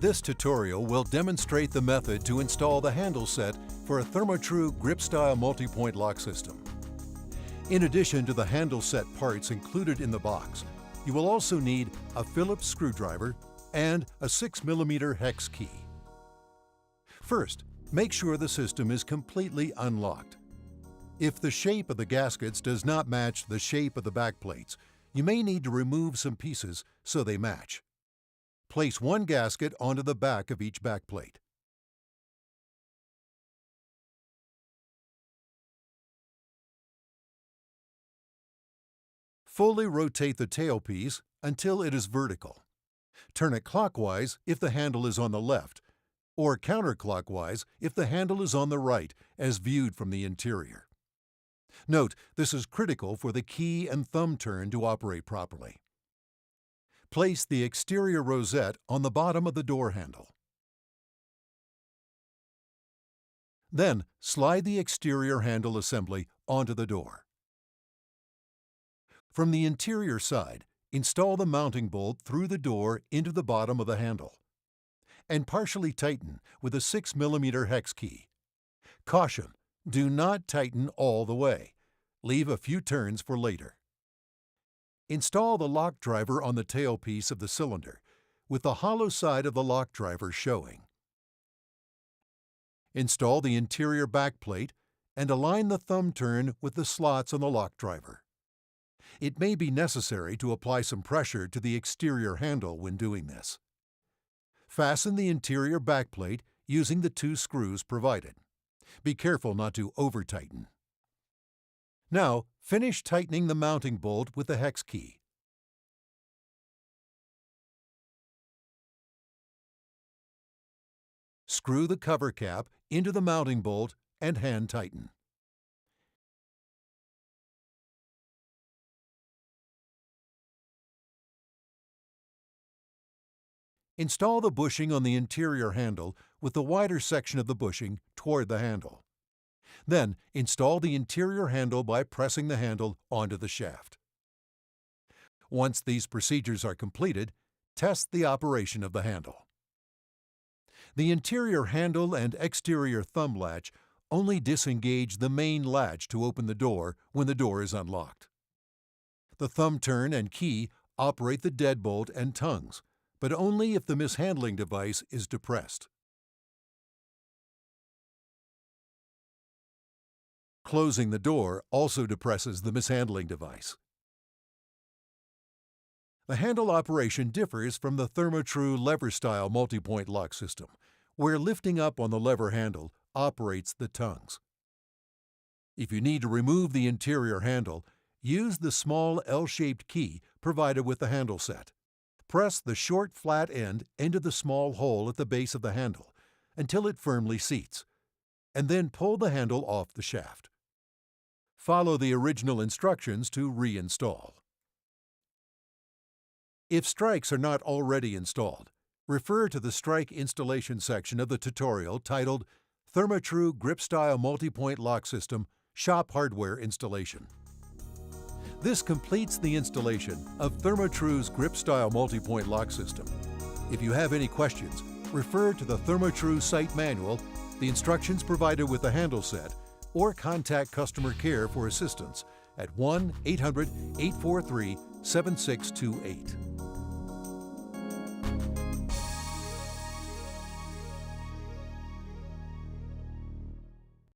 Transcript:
This tutorial will demonstrate the method to install the handle set for a Therma-Tru grip-style multi-point lock system. In addition to the handle set parts included in the box, you will also need a Phillips screwdriver and a 6mm hex key. First, make sure the system is completely unlocked. If the shape of the gaskets does not match the shape of the backplates, you may need to remove some pieces so they match. Place one gasket onto the back of each backplate. Fully rotate the tailpiece until it is vertical. Turn it clockwise if the handle is on the left, or counterclockwise if the handle is on the right, as viewed from the interior. Note, this is critical for the key and thumb turn to operate properly. Place the exterior rosette on the bottom of the door handle. Then, slide the exterior handle assembly onto the door. From the interior side, install the mounting bolt through the door into the bottom of the handle, and partially tighten with a 6mm hex key. Caution: do not tighten all the way. Leave a few turns for later. Install the lock driver on the tailpiece of the cylinder, with the hollow side of the lock driver showing. Install the interior backplate and align the thumb turn with the slots on the lock driver. It may be necessary to apply some pressure to the exterior handle when doing this. Fasten the interior backplate using the 2 screws provided. Be careful not to over-tighten. Now, finish tightening the mounting bolt with the hex key. Screw the cover cap into the mounting bolt and hand tighten. Install the bushing on the interior handle with the wider section of the bushing toward the handle. Then, install the interior handle by pressing the handle onto the shaft. Once these procedures are completed, test the operation of the handle. The interior handle and exterior thumb latch only disengage the main latch to open the door when the door is unlocked. The thumb turn and key operate the deadbolt and tongues, but only if the mishandling device is depressed. Closing the door also depresses the mishandling device. The handle operation differs from the Therma-Tru lever-style multi-point lock system, where lifting up on the lever handle operates the tongues. If you need to remove the interior handle, use the small L-shaped key provided with the handle set. Press the short flat end into the small hole at the base of the handle until it firmly seats, and then pull the handle off the shaft. Follow the original instructions to reinstall. If strikes are not already installed, refer to the strike installation section of the tutorial titled Therma-Tru Grip-Style Multi-Point Lock System Shop Hardware Installation. This completes the installation of Therma-Tru's grip-style multi-point lock system. If you have any questions, refer to the Therma-Tru site manual, the instructions provided with the handle set, or contact customer care for assistance at 1-800-843-7628.